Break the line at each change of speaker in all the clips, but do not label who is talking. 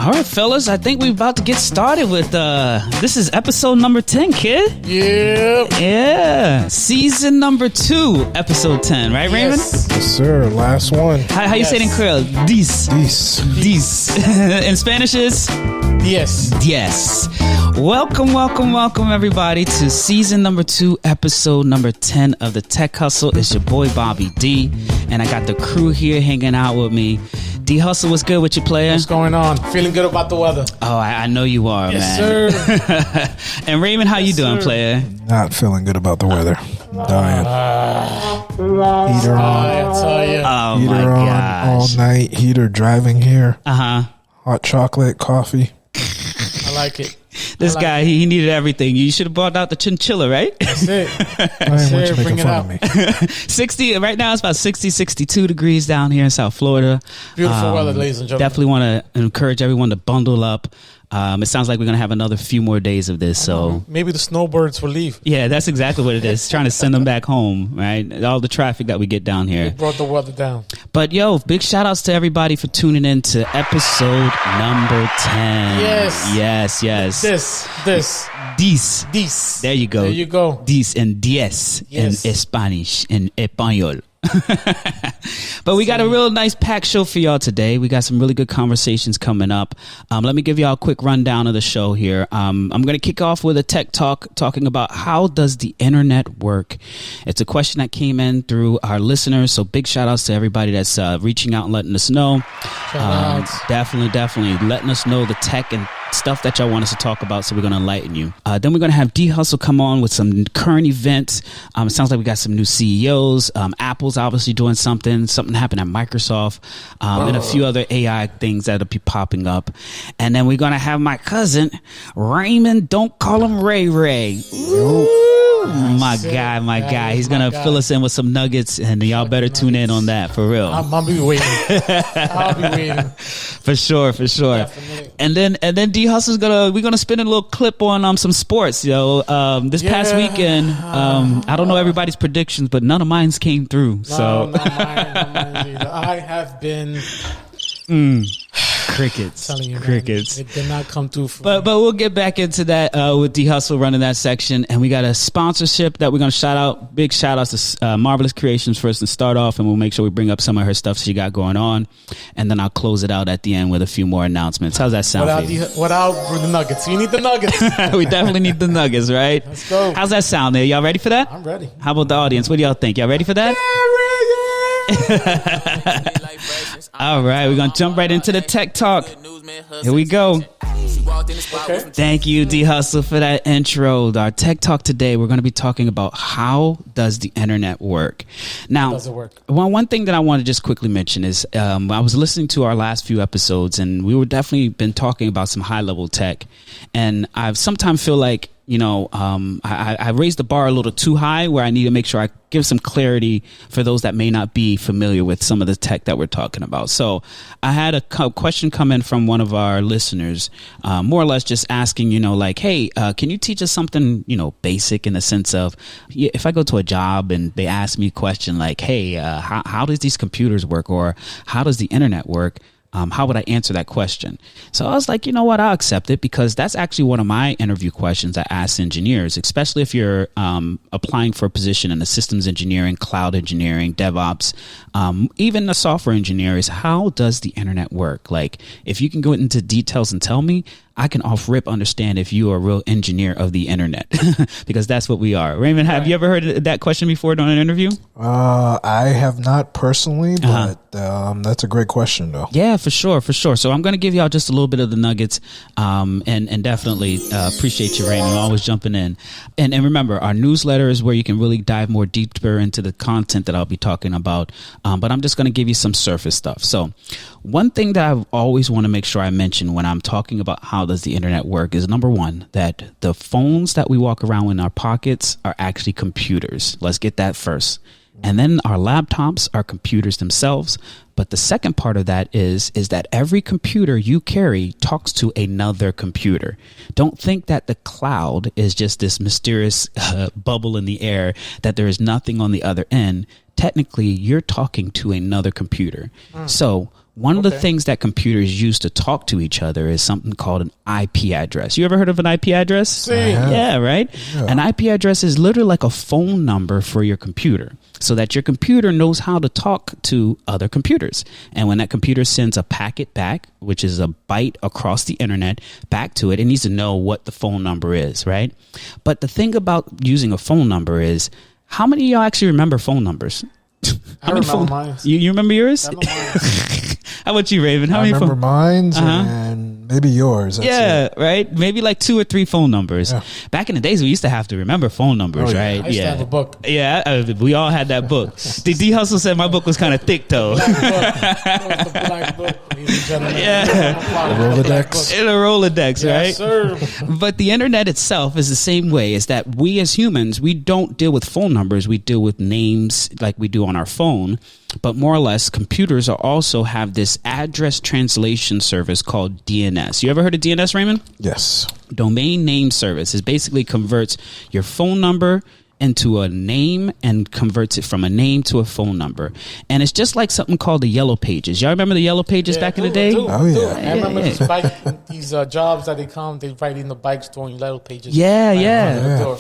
All right, fellas, I think we're about to get started with, this is episode number 10, kid. Yeah. Season number 2, episode 10, right, Raymond?
Yes, sir. Last one.
How you say it in Creole? Dis. In Spanish is? Yes. Welcome, everybody, to season number 2, episode number 10 of the Tech Hustle. It's your boy, Bobby D, and I got the crew here hanging out with me. D Hustle, what's good with you, player?
What's going on? Feeling good about the weather.
Oh, I know you are,
yes,
man.
Yes,
sir. And Raymond, how you doing, player?
Not feeling good about the weather. I'm dying. Heater on.
I tell you.
Oh,
Heater
my
on
gosh.
all night. Heater driving here.
Uh-huh.
Hot chocolate, coffee.
I like it.
This guy, he needed everything. You should have brought out the chinchilla, right?
That's it.
I want you making fun of me.
60, right now it's about 60, 62 degrees down here in South Florida.
Beautiful weather, ladies and gentlemen.
Definitely want to encourage everyone to bundle up. It sounds like we're going to have another few more days of this. So
maybe the snowbirds will leave.
Yeah, that's exactly what it is. Trying to send them back home, right? All the traffic that we get down here.
It brought the weather down.
But yo, big shout outs to everybody for tuning in to episode number 10. Yes. Dis. There you go. Dis and diez in Spanish, in español. But we got a real nice packed show for y'all today. We got some really good conversations coming up. Let me give y'all a quick rundown of the show here. I'm going to kick off with a tech talk talking about how does the internet work. It's a question that came in through our listeners, so big shout outs to everybody that's reaching out and letting us know. Definitely letting us know the tech and stuff that y'all want us to talk about, so we're going to enlighten you. Then we're going to have D Hustle come on with some current events. It sounds like we got some new CEOs. Apple's obviously doing something happened at Microsoft, and a few other AI things that'll be popping up. And then we're going to have my cousin Raymond, don't call him Ray. My guy. He's going to fill us in with some nuggets, and y'all better tune in on that, for real.
I'll be waiting.
For sure.
Definitely.
And then D Hustle's we're gonna spin a little clip on some sports, this past weekend. I don't know everybody's predictions, but none of mine came through.
No, not mine either. I have been
crickets.
Telling you,
crickets.
Man, it did not come through.
But we'll get back into that with D Hustle running that section, and we got a sponsorship that we're gonna shout out. Big shout outs to Marvelous Creations first to start off, and we'll make sure we bring up some of her stuff she got going on, and then I'll close it out at the end with a few more announcements. How's that sound?
Without the nuggets, you need the nuggets.
We definitely need the nuggets, right?
Let's go.
How's that sound there? Y'all ready for that?
I'm ready.
How about the audience? What do y'all think? Y'all ready for that? All right, we're gonna jump right into the tech talk. Here we go.
Okay.
Thank you, D Hustle, for that intro. Our tech talk today, we're going to be talking about how does the internet work. Now,
does it work?
One thing that I want to just quickly mention is I was listening to our last few episodes, and we were definitely been talking about some high level tech, and I sometimes feel like I raised the bar a little too high, where I need to make sure I give some clarity for those that may not be familiar with some of the tech that we're talking about. So I had a question come in from one of our listeners, more or less just asking, hey, can you teach us something, basic in the sense of, if I go to a job and they ask me a question like, hey, how does these computers work, or how does the internet work? How would I answer that question? So I was like, you know what? I'll accept it, because that's actually one of my interview questions I ask engineers, especially if you're applying for a position in the systems engineering, cloud engineering, DevOps, even a software engineer, is how does the internet work? Like, if you can go into details and tell me, I can off rip understand if you are a real engineer of the internet, because that's what we are. Raymond, have you ever heard that question before during an interview?
I have not personally, but that's a great question, though.
Yeah, for sure. So I'm going to give y'all just a little bit of the nuggets, and definitely appreciate you, Raymond, always jumping in. And remember, our newsletter is where you can really dive more deeper into the content that I'll be talking about. But I'm just going to give you some surface stuff. So one thing that I always want to make sure I mention when I'm talking about how does the internet work is, number one, that the phones that we walk around in our pockets are actually computers. Let's get that first. And then our laptops are computers themselves. But the second part of that is that every computer you carry talks to another computer. Don't think that the cloud is just this mysterious bubble in the air, that there is nothing on the other end. Technically, you're talking to another computer. So One of the things that computers use to talk to each other is something called an IP address. You ever heard of an IP address? Yeah, right? Yeah. An IP address is literally like a phone number for your computer, so that your computer knows how to talk to other computers. And when that computer sends a packet back, which is a byte across the internet back to it, it needs to know what the phone number is, right? But the thing about using a phone number is, how many of y'all actually remember phone numbers?
I remember mine.
You remember yours?
I remember mine.
How about you, Raven?
I remember mine and maybe yours. That's
right? Maybe like 2 or 3 phone numbers. Yeah. Back in the days, we used to have to remember phone numbers, right?
I used to have a book.
Yeah, we all had that book. The D-Hustle said my book was kind of thick, though.
The black book, ladies and gentlemen.
Yeah. The Rolodex.
In a Rolodex, right?
Yes, sir.
But the internet itself is the same way, is that we as humans, we don't deal with phone numbers. We deal with names like we do on our phone. But more or less, computers also have this address translation service called DNS. You ever heard of DNS, Raymond?
Yes.
Domain name service. It basically converts your phone number into a name and converts it from a name to a phone number. And it's just like something called the Yellow Pages. Y'all remember the Yellow Pages back in the day?
I remember these jobs that they write in the bike store in Yellow Pages.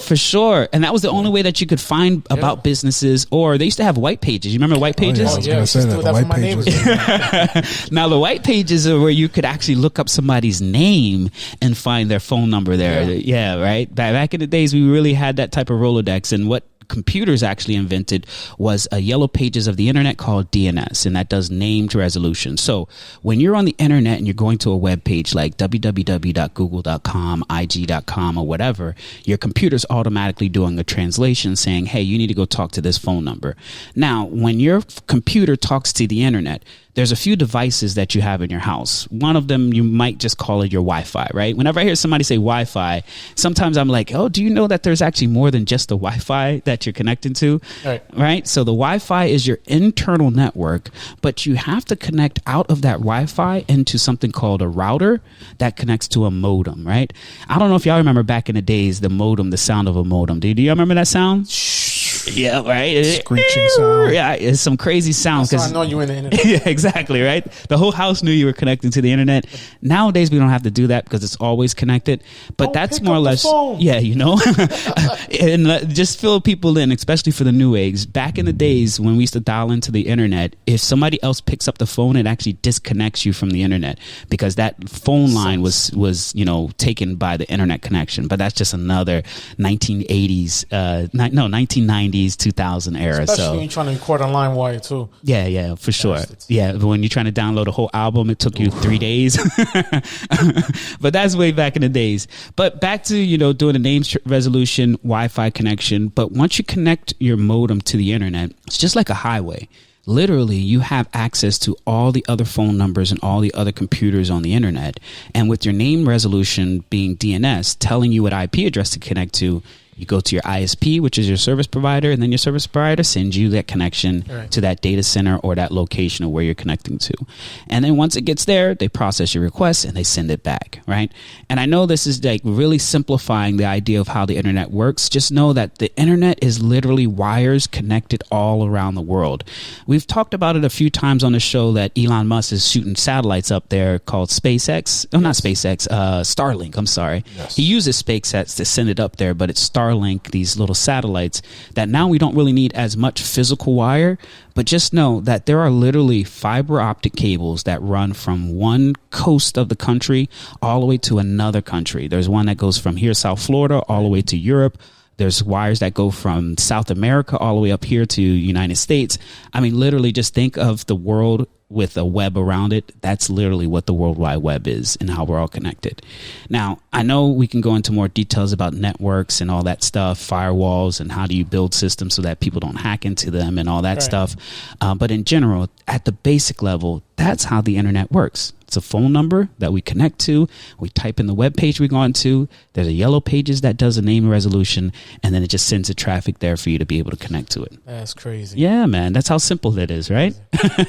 For sure. And that was the only way that you could find about businesses. Or they used to have white pages. You remember white pages?
I was going to say that. The white pages.
Now, the white pages are where you could actually look up somebody's name and find their phone number there. Yeah, right? Back in the days, we really had that type of Rolodex. And what computers actually invented was a Yellow Pages of the internet called DNS, and that does named resolution. So when you're on the internet and you're going to a web page like www.google.com, IG.com, or whatever, your computer's automatically doing a translation saying, hey, you need to go talk to this phone number. Now, when your computer talks to the internet, there's a few devices that you have in your house. One of them, you might just call it your Wi-Fi, right? Whenever I hear somebody say Wi-Fi, sometimes I'm like, oh, do you know that there's actually more than just the Wi-Fi that you're connecting to? Right? So the Wi-Fi is your internal network, but you have to connect out of that Wi-Fi into something called a router that connects to a modem, right? I don't know if y'all remember back in the days, the modem, the sound of a modem. Do y'all remember that sound? Yeah, right.
Screeching sound.
Yeah, it's some crazy sound.
That's how I know you in the internet.
Yeah, exactly, right? The whole house knew you were connecting to the internet. Nowadays, we don't have to do that because it's always connected. But that's more or less, yeah, you know. And just fill people in, especially for the new age. Back in the days when we used to dial into the internet, if somebody else picks up the phone, it actually disconnects you from the internet because that phone line was taken by the internet connection. But that's just another 1990s, 2000 era.
Especially when you're trying to record on LimeWire too.
Yeah, for sure. Yeah, but when you're trying to download a whole album, it took you 3 days. But that's way back in the days. But back to, doing a name resolution, Wi-Fi connection. But once you connect your modem to the internet, it's just like a highway. Literally, you have access to all the other phone numbers and all the other computers on the internet. And with your name resolution being DNS, telling you what IP address to connect to, you go to your ISP, which is your service provider, and then your service provider sends you that connection to that data center or that location of where you're connecting to. And then once it gets there, they process your request and they send it back, right? And I know this is like really simplifying the idea of how the internet works. Just know that the internet is literally wires connected all around the world. We've talked about it a few times on the show that Elon Musk is shooting satellites up there called SpaceX. Oh, not SpaceX, Starlink, I'm sorry. Yes. He uses SpaceX to send it up there, but it's Starlink, these little satellites that now we don't really need as much physical wire, but just know that there are literally fiber optic cables that run from one coast of the country all the way to another country. There's one that goes from here, South Florida, all the way to Europe. There's wires that go from South America all the way up here to United States. I mean, literally just think of the world with a web around it. That's literally what the World Wide Web is and how we're all connected. Now, I know we can go into more details about networks and all that stuff, firewalls, and how do you build systems so that people don't hack into them and all that stuff. But in general, at the basic level, that's how the internet works. It's a phone number that we connect to. We type in the web page we're going to. There's a yellow pages that does a name resolution, and then it just sends the traffic there for you to be able to connect to it.
That's crazy.
Yeah, man. That's how simple it is, right?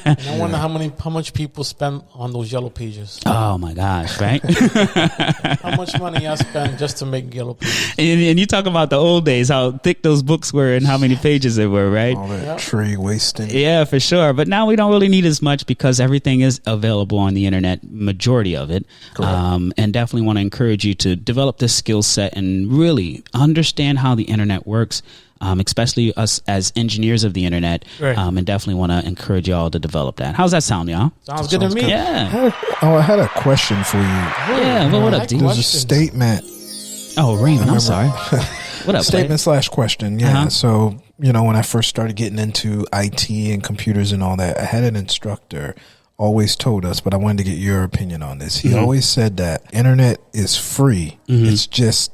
And I wonder how much people spend on those yellow pages.
Oh my gosh, right?
How much money I spend just to make yellow pages.
And you talk about the old days, how thick those books were and how many pages they were, right?
All that tree wasting.
Yeah, for sure. But now we don't really need as much because everything is available on the internet, majority of it. And definitely want to encourage you to develop this skill set and really understand how the internet works, especially us as engineers of the internet.
Right.
And definitely want to encourage y'all to develop that. How's that sound, y'all?
Sounds good to me.
Yeah.
I had a question for you.
Yeah. Well, what up, D?
There's a statement.
Oh, Raymond, I'm sorry. What up,
Statement / question. Yeah. So, when I first started getting into IT and computers and all that, I had an instructor always told us, but I wanted to get your opinion on this. He always said that internet is free. It's just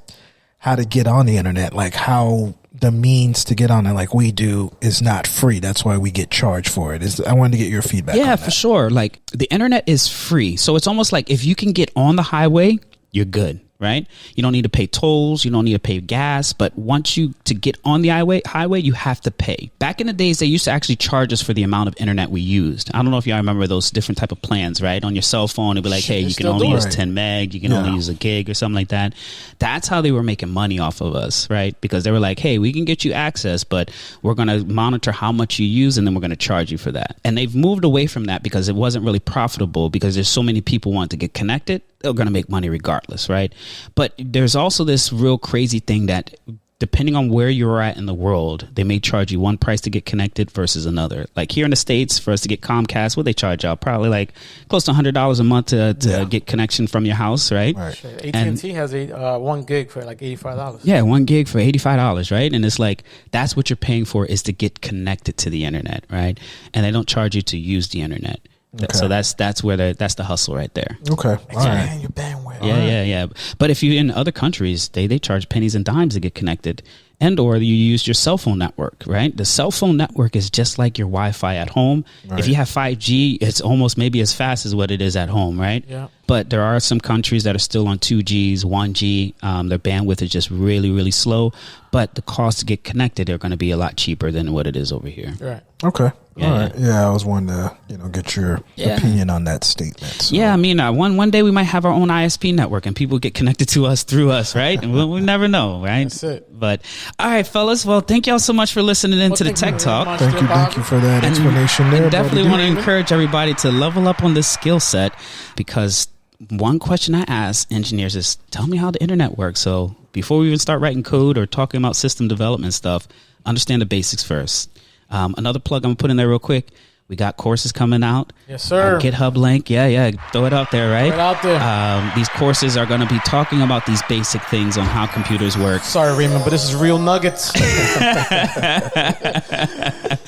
how to get on the internet, like how the means to get on it like we do is not free. That's why we get charged for it. I wanted to get your feedback on that.
For sure. Like the internet is free. So it's almost like if you can get on the highway, you're good. Right? You don't need to pay tolls. You don't need to pay gas. But once to get on the highway, you have to pay. Back in the days, they used to actually charge us for the amount of internet we used. I don't know if y'all remember those different type of plans, right? On your cell phone, it'd be like, hey, you can only use 10 meg. You can only use a gig or something like that. That's how they were making money off of us, right? Because they were like, hey, we can get you access, but we're going to monitor how much you use, and then we're going to charge you for that. And they've moved away from that because it wasn't really profitable because there's so many people want to get connected. They're going to make money regardless, right? But there's also this real crazy thing that depending on where you're at in the world, they may charge you one price to get connected versus another. Like here in the States, for us to get Comcast, what they charge y'all? Probably like close to $100 a month to get connection from your house, right?
AT&T has 1 gig for like $85.
Yeah, 1 gig for $85, right? And it's like, that's what you're paying for is to get connected to the internet, right? And they don't charge you to use the internet. Okay. So that's that's the hustle right there.
Okay. All right.
Your bandwidth.
Yeah. But if you're in other countries, they charge pennies and dimes to get connected, and or you use your cell phone network, right? The cell phone network is just like your Wi-Fi at home. Right. If you have 5G, it's almost maybe as fast as what it is at home, right?
Yeah.
But there are some countries that are still on 2Gs, 1G. Their bandwidth is just really, really slow. But the cost to get connected are going to be a lot cheaper than what it is over here.
Right.
Okay. Yeah. All right. Yeah, I was wanting to, get your opinion on that statement. So.
Yeah, I mean, one day we might have our own ISP network and people get connected to us through us, right? And we'll never know, right?
That's it.
But all right, fellas. Well, thank y'all so much for listening into the Tech Talk.
Thank you for that explanation there.
And definitely want to encourage everybody to level up on this skill set because one question I ask engineers is, tell me how the internet works. So before we even start writing code or talking about system development stuff, understand the basics first. Another plug I'm going to put in there real quick. We got courses coming out.
Yes, sir.
GitHub link. Yeah. Throw it out there, right?
Throw it out there.
These courses are going to be talking about these basic things on how computers work.
Sorry, Raymond, but this is real nuggets.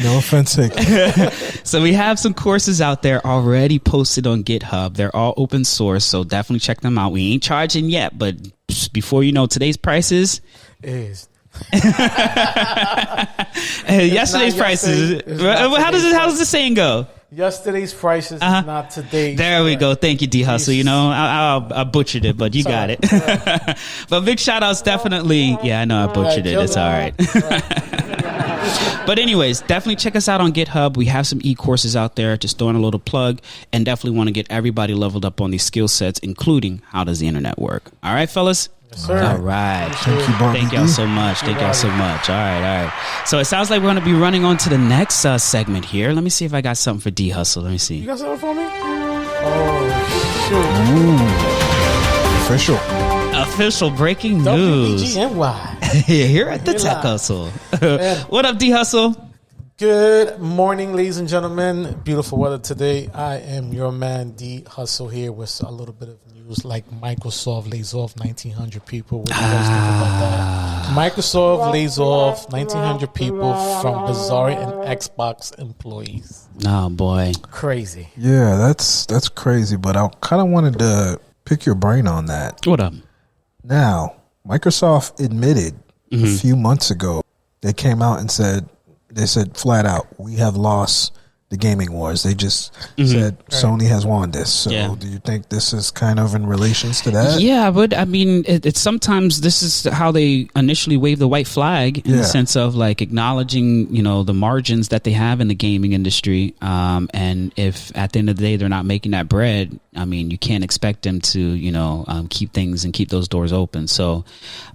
No offense.
So we have some courses out there already posted on GitHub. They're all open source, so definitely check them out. We ain't charging yet, but before you know, today's prices
is...
yesterday's prices. How does the saying go?
Yesterday's prices is not today's.
There we go. Thank you, D Hustle. I butchered it, but you got it. But big shout outs, definitely. Yeah, I know I butchered it. It's all right. But anyways, definitely check us out on GitHub. We have some e-courses out there. Just throwing a little plug, and definitely want to get everybody leveled up on these skill sets, including how does the internet work. All right, fellas.
Yes, sir.
All right.
Thank
y'all so much. All right. So it sounds like we're going to be running on to the next segment here. Let me see if I got something for D Hustle. Let me see.
You got something for me? Oh, shoot.
Official
breaking news.
WBGNY.
Here at the Tech Hustle. What up, D Hustle?
Good morning, ladies and gentlemen. Beautiful weather today. I am your man, D Hustle, here with a little bit of news like Microsoft lays off 1,900 people. What do you guys think about that? Microsoft lays off 1,900 people from Bizarre and Xbox employees.
Oh, boy.
Crazy.
Yeah, that's crazy, but I kind of wanted to pick your brain on that.
What up?
Now, Microsoft admitted a few months ago, they came out and said flat out, we have lost the gaming wars. They just said Sony has won this. So do you think this is kind of in relations to that?
Yeah, but I mean, it's sometimes this is how they initially wave the white flag in the sense of like acknowledging, you know, the margins that they have in the gaming industry. And if at the end of the day they're not making that bread, I mean, you can't expect them to, you know, keep things and keep those doors open. So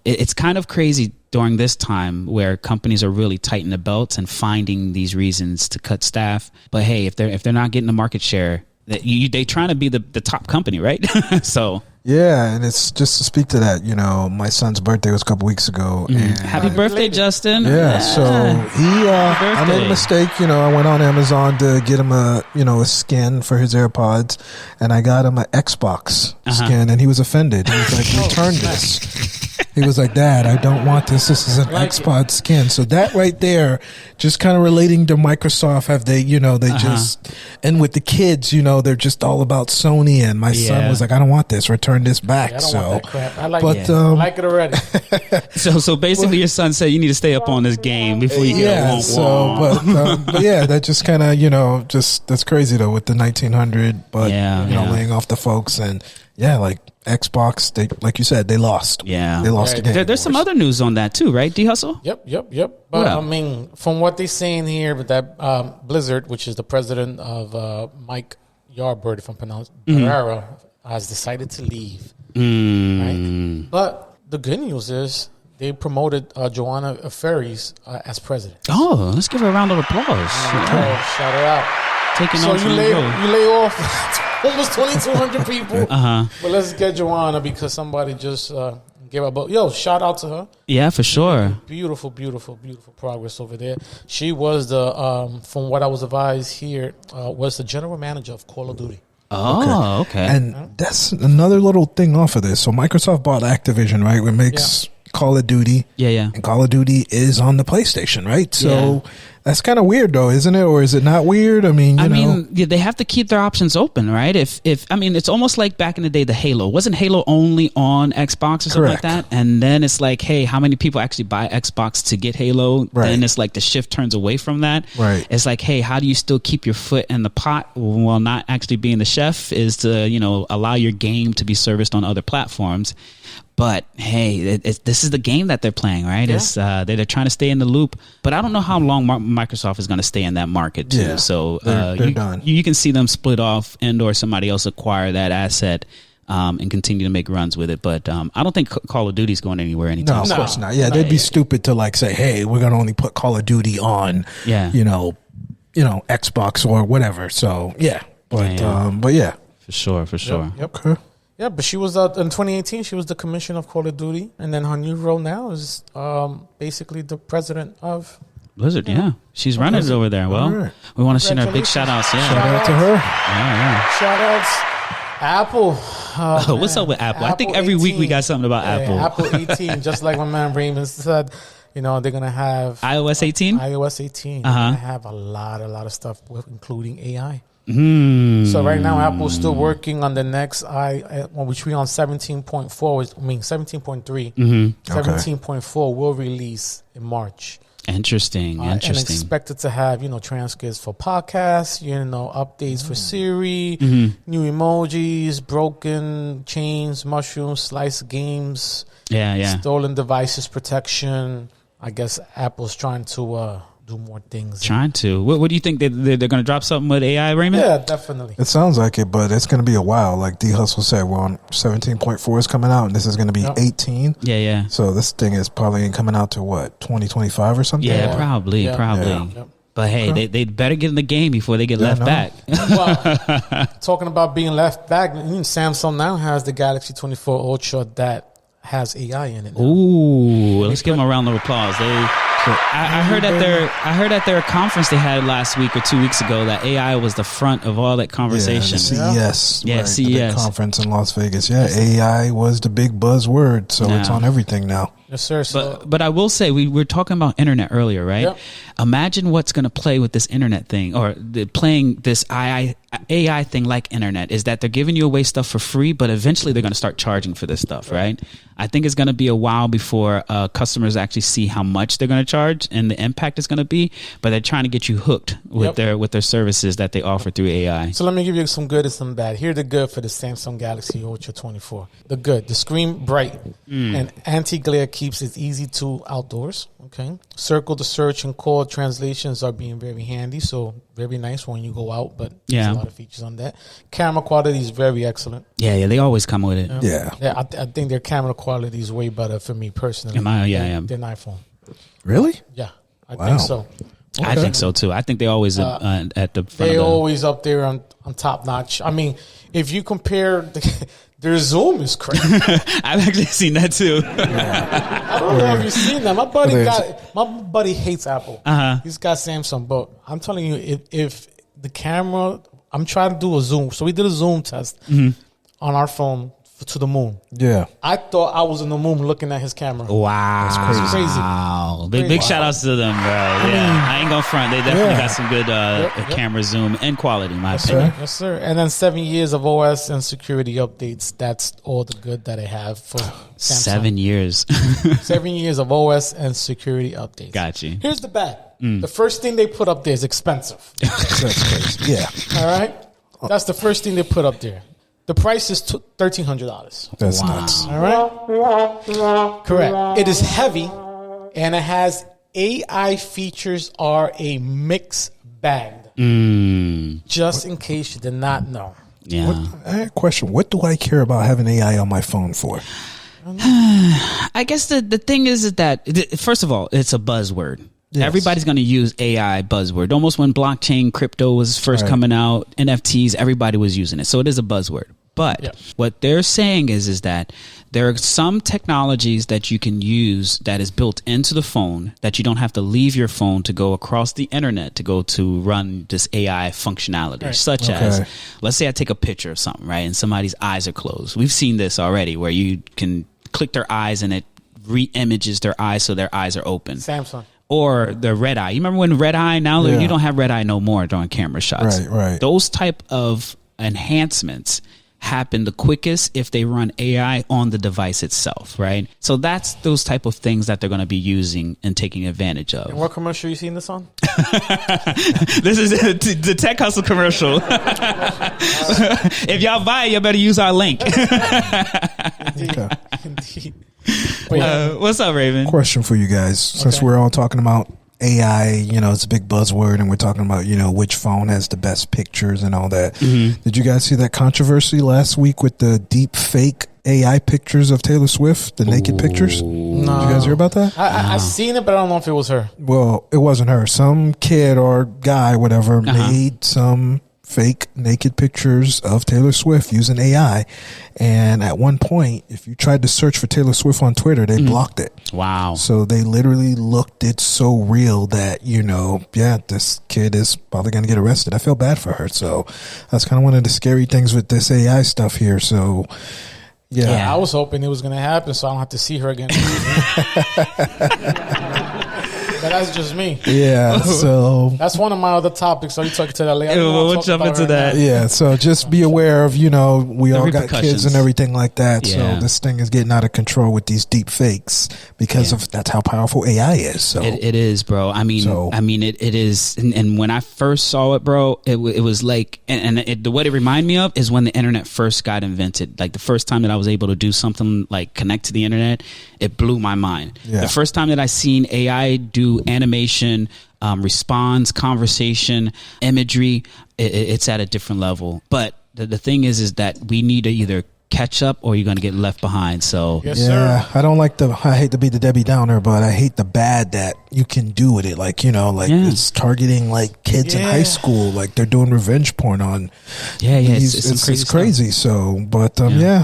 it's kind of crazy during this time where companies are really tightening the belts and finding these reasons to cut staff. But hey, if they're not getting the market share, they trying to be the top company, right? So
yeah, and it's just to speak to that. You know, my son's birthday was a couple weeks ago. And
happy birthday, Justin!
Yeah, so I made a mistake. You know, I went on Amazon to get him a skin for his AirPods, and I got him an Xbox skin, and he was offended. He was like, "Return this." He was like, "Dad, I don't want this. This is an Xbox skin." So that right there, just kind of relating to Microsoft, have they, you know, they just, and with the kids, you know, they're just all about Sony. And my son was like, "I don't want this. Return this back."
I don't want that crap. I like it already.
So basically, your son said you need to stay up on this game before you get a womp.
But yeah, that just kind of, you know, just that's crazy though with the 1900. But you know, laying off the folks and like Xbox, they, like you said, they lost. Yeah, they lost the game.
There's some other news on that too, right? D Hustle.
Yep. But I mean, from what they're saying here, with that Blizzard, which is the president of Mike Yarbird, if I'm pronouncing Barrera, has decided to leave. Right? But the good news is they promoted Joanna Ferries as president.
Oh, let's give her a round of applause.
Shout her out.
So
you lay off almost 2,200 people. But let's get Joanna because somebody just gave her. Shout out to her.
Yeah, for sure.
Beautiful progress over there. She was the, from what I was advised here, was the general manager of Call of Duty.
Oh, okay.
And that's another little thing off of this. So Microsoft bought Activision, right? It makes Call of Duty. Yeah. And Call of Duty is on the PlayStation, right? So that's kind of weird though, isn't it? Or is it not weird? I mean,
they have to keep their options open, right? If I mean, it's almost like back in the day, the Halo. Wasn't Halo only on Xbox or something like that? And then it's like, hey, how many people actually buy Xbox to get Halo? Right. Then it's like the shift turns away from that. Right. It's like, hey, how do you still keep your foot in the pot while not actually being the chef? Is to, you know, allow your game to be serviced on other platforms. But hey, this is the game that they're playing, right? Yeah. It's they're trying to stay in the loop. But I don't know how long Microsoft is going to stay in that market too. Yeah, so
they're done.
You can see them split off and/or somebody else acquire that asset and continue to make runs with it. But I don't think Call of Duty is going anywhere anytime soon.
No, of course not. Yeah, they'd be stupid to like say, hey, we're going to only put Call of Duty on, you know, Xbox or whatever. So but yeah,
for sure.
Yep. Okay. Yeah, but she was in 2018. She was the commissioner of Call of Duty, and then her new role now is basically the president of
Blizzard. Yeah, she's running it over there. Well, we want to send her big shout outs. Yeah,
shout out to her.
Shout outs. Apple.
What's up with Apple? I think every 18. Week we got something about Apple.
Apple 18, just like my man Raymond said. You know, they're gonna have
iOS 18.
iOS 18. They're gonna have a lot of stuff, including AI. So right now, Apple's still working on the next which we on 17.4. 17.3. 17.4 will release in March.
Interesting.
And expected to have, you know, transcripts for podcasts, you know, updates for Siri, new emojis, broken chains, mushrooms, slice games, stolen devices protection. I guess Apple's trying to do more things.
Trying to. What do you think they're going to drop something with AI, Raymond?
Yeah, definitely.
It sounds like it, but it's going to be a while. Like D Hustle said, we're on 17.4 is coming out, and this is going to be 18.
Yeah.
So this thing is probably coming out to what, 2025 or something?
Yeah, probably. Yep. But hey, they better get in the game before they get left back.
Well, talking about being left back, Samsung now has the Galaxy 24 Ultra that has AI in it now.
Ooh, let's give them a round of applause. I heard at their conference they had last week or 2 weeks ago that AI was the front of all that conversation.
CES.
Yeah,
right,
CES.
the big conference in Las Vegas. Yeah, AI was the big buzzword, so it's on everything now.
Yes, sir. So,
But I will say, we were talking about internet earlier, right?
Yep.
Imagine what's going to play with this internet thing, or playing this AI thing like internet, is that they're giving you away stuff for free, but eventually they're going to start charging for this stuff, right? I think it's going to be a while before customers actually see how much they're going to charge and the impact it's going to be, but they're trying to get you hooked with their services that they offer through AI.
So let me give you some good and some bad. Here's the good for the Samsung Galaxy Ultra 24. The good, the screen bright and anti-glare keeps it easy to outdoors. Okay, circle to search and call translations are being very handy, so very nice when you go out. But there's a lot of features on that. Camera quality is very excellent.
Yeah, they always come with it.
Yeah. I think their camera quality is way better for me personally.
Than
iPhone.
Really?
Yeah, I think so.
Okay. I think so too. I think they always at the front.
They always up there on top notch. I mean, if you compare their zoom is crazy.
I've actually seen that too.
I don't know if you've seen that. My buddy hates Apple. He's got Samsung, but I'm telling you, if the camera, I'm trying to do a zoom. So we did a zoom test on our phone to the moon.
Yeah.
I thought I was in the moon looking at his camera.
Wow.
That's crazy.
Wow. Big shout outs to them, bro. I ain't gonna front. They definitely got some good camera zoom and quality, in my opinion.
Yes, sir. And then 7 years of OS and security updates. That's all the good that I have for Samsung.
7 years.
7 years of OS and security updates.
Got you.
Here's the bad. The first thing they put up there is expensive.
That's crazy. Yeah.
All right? That's the first thing they put up there. The price is $1,300.
That's nuts.
All right? Correct. It is heavy, and it has AI features are a mixed bag. Just in case you did not know.
Yeah.
I had a question. What do I care about having AI on my phone for?
I guess the thing is that, first of all, it's a buzzword. Yes. Everybody's going to use AI buzzword. Almost when blockchain crypto was first coming out, NFTs, everybody was using it. So it is a buzzword. But what they're saying is that there are some technologies that you can use that is built into the phone that you don't have to leave your phone to go across the internet to go to run this AI functionality, such as, let's say I take a picture of something, right? And somebody's eyes are closed. We've seen this already where you can click their eyes and it re-images their eyes so their eyes are open.
Samsung.
Or the red eye. You remember when red eye? Now you don't have red eye no more during camera shots.
Right.
Those type of enhancements happen the quickest if they run AI on the device itself, right? So that's those type of things that they're going to be using and taking advantage of.
And what commercial you seen this on?
This is the Tech Hustle commercial. If y'all buy it, you better use our link.
Indeed.
What's up, Raymond?
Question for you guys. Since we're all talking about AI, it's a big buzzword, and we're talking about, which phone has the best pictures and all that. Did you guys see that controversy last week with the deep fake AI pictures of Taylor Swift, the naked pictures?
No.
Did you guys hear about that?
I seen it, but I don't know if it was her.
Well, it wasn't her. Some kid or guy, whatever, made some fake naked pictures of Taylor Swift using AI. And at one point, if you tried to search for Taylor Swift on Twitter, they blocked it.
Wow.
So they literally looked it so real that, this kid is probably going to get arrested. I feel bad for her. So that's kind of one of the scary things with this AI stuff here. So,
yeah. I was hoping it was going to happen so I don't have to see her again. But that's just me.
Yeah, so
that's one of my other topics. So you talking to that later?
We'll jump into that.
Yeah, so just be aware of, we all got kids and everything like that. Yeah. So this thing is getting out of control with these deep fakes because of that's how powerful AI is. So
it is, bro. I mean, it is. And when I first saw it, bro, it was like, what it reminded me of is when the internet first got invented. Like the first time that I was able to do something like connect to the internet, it blew my mind. Yeah. The first time that I seen AI do animation, response, conversation, imagery, it's at a different level. But the thing is that we need to either catch up or you're going to get left behind. So
yes, sir.
I hate to be the Debbie Downer, but I hate the bad that you can do with it. Like, it's targeting like kids in high school, like they're doing revenge porn on. It's crazy. So, but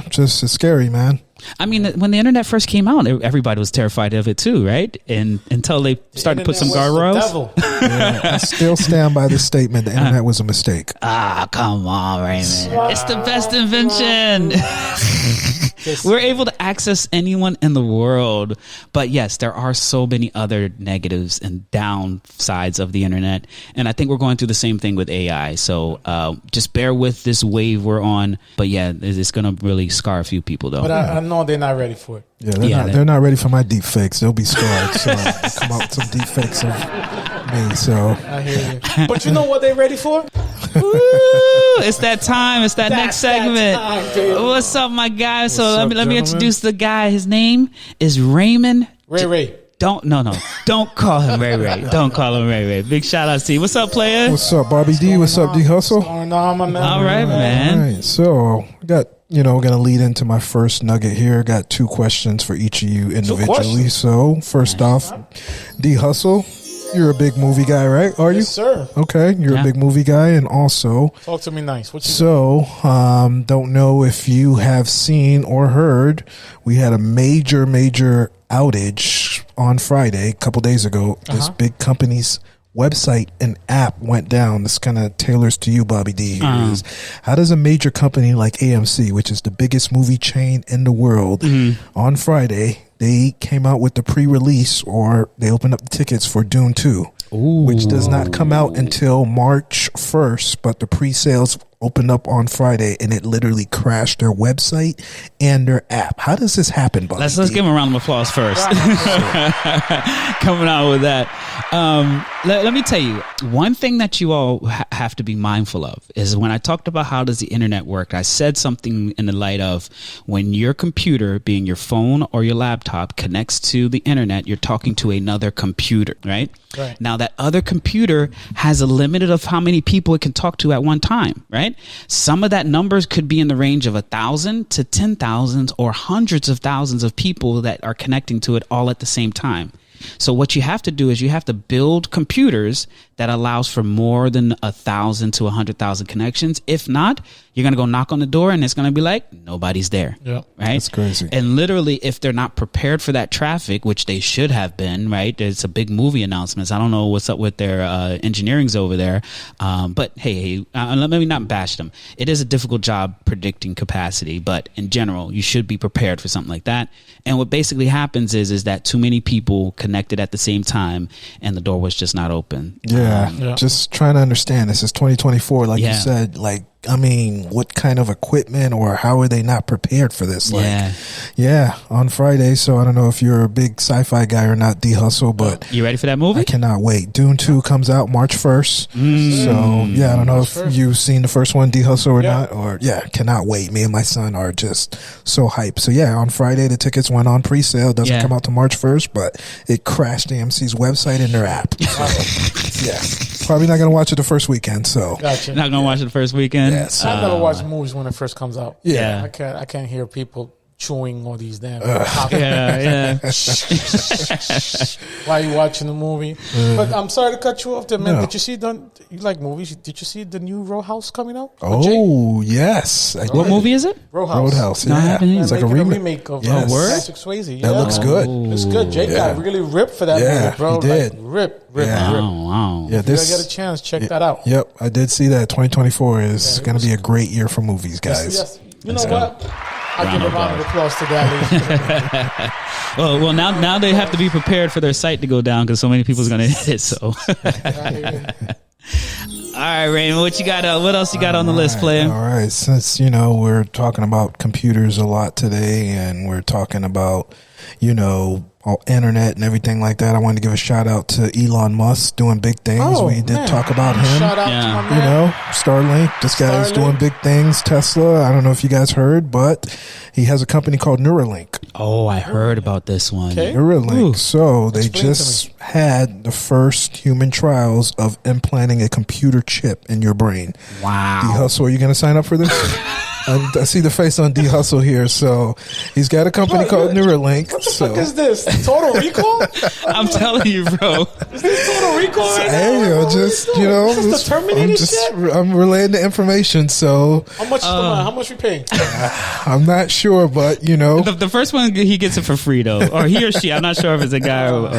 just it's scary, man.
I mean, when the internet first came out, everybody was terrified of it too, right? And until they started to put some guardrails.
I still stand by the statement: the internet was a mistake.
Come on, Raymond! It's the best invention. We're able to access anyone in the world. But yes, there are so many other negatives and downsides of the internet. And I think we're going through the same thing with AI. So just bear with this wave we're on. But yeah, it's going to really scar a few people, though.
But I know they're not ready for it.
Yeah, they're not ready for my deep fakes. They'll be scarred. So I'll come out with some deep fakes of me. So
I hear you. But you know what they're ready for?
Woo, it's that time. It's that next segment.
That time,
what's up, my guy? So
What's up,
let me
gentlemen?
introduce the guy. His name is Raymond.
Ray.
Don't call him Ray. Don't call him Ray. Big shout out to you. What's up, player?
what's up, Bobby D? What's up, D Hustle?
What's going on, my man?
All right, man.
All right, so got gonna lead into my first nugget here. Got 2 questions for each of you individually.
questions?
So first off, D Hustle, you're a big movie guy, right? Are you?
Yes, sir.
Okay, you're a big movie guy, and also
Talk to me nice. What you
so don't know if you have seen or heard. We had a major outage on Friday, a couple days ago. This big company's website and app went down. This kind of tailors to you, Bobby D. Is how does a major company like AMC, which is the biggest movie chain in the world, on Friday, they came out with the pre-release, or they opened up the tickets for Dune 2, which does not come out until March 1st, but the pre-sales opened up on Friday, and it literally crashed their website and their app. How does this happen, Bobby?
Let's give him a round of applause first. Coming out with that. Let me tell you, one thing that you all have to be mindful of is when I talked about how does the internet work, I said something in the light of when your computer, being your phone or your laptop, connects to the internet, you're talking to another computer, right?
Right.
Now, that other computer has a limit of how many people it can talk to at one time, right? Some of that numbers could be in the range of 1,000 to 10,000 or hundreds of thousands of people that are connecting to it all at the same time. So what you have to do is you have to build computers that allows for more than 1,000 to 100,000 connections. If not, you're going to go knock on the door and it's going to be like, nobody's there.
Yeah.
Right.
That's crazy.
And literally, if they're not prepared for that traffic, which they should have been, right? It's a big movie announcements. I don't know what's up with their engineerings over there. But hey, let me not bash them. It is a difficult job predicting capacity, but in general, you should be prepared for something like that. And what basically happens is that too many people connected at the same time and the door was just not open.
Just trying to understand. This is 2024, like you said. Like, I mean, what kind of equipment or how are they not prepared for this? Like, on Friday. So I don't know if you're a big sci-fi guy or not, D Hustle, but
you ready for that movie?
I cannot wait. Dune 2 comes out March 1st. So I don't know if you've seen the first one, D Hustle, or not. Or cannot wait. Me and my son are just so hyped. So on Friday the tickets went on pre-sale. Doesn't come out to March 1st, but it crashed AMC's website and their app. So, probably not gonna watch it the first weekend. So
Gotcha.
Not gonna watch it the first weekend.
Yes.
I never watch movies when it first comes out.
Yeah.
I can't hear people chewing all these damn. While you watching the movie. But I'm sorry to cut you off there, man.
No.
Did you see you like movies? Did you see the new Row House coming out?
Oh yes.
What movie is it?
Roadhouse.
No, I haven't either.
It's like a
remake of
Yes.
Patrick Swayze.
That looks good.
It's good. Jake got really ripped for that movie, bro.
he did.
Like, rip.
Wow.
Yeah,
If you get a chance, check that out.
Yep, I did see that. 2024 is going to be a great year for movies, guys.
Yes. You know what? I'll give a round of applause to that.
Well, now they have to be prepared for their site to go down because so many people's going to hit it. So, all right, Raymond, what you got? What else you got on the list, player?
All right, since we're talking about computers a lot today, and we're talking about all internet and everything like that, I wanted to give a shout out to Elon Musk doing big things. We did talk about him.
Shout out to my man.
Starlink. This guy's doing big things. Tesla. I don't know if you guys heard, but he has a company called Neuralink.
Oh, I heard about this one.
Okay.
Neuralink.
Ooh.
So they
Explain
just had the first human trials of implanting a computer chip in your brain.
Wow.
D Hustle, are you going to sign up for this? I see the face on D Hustle here. So he's got a company called Neuralink.
What the fuck is this? Total Recall?
I'm telling you, bro.
Is this Total Recall right
Hey,
now?
just
Is this the Terminator shit?
I'm relaying the information. So
How much we paying?
I'm not sure, but
The first one, he gets it for free, though. Or he or she. I'm not sure if it's a guy or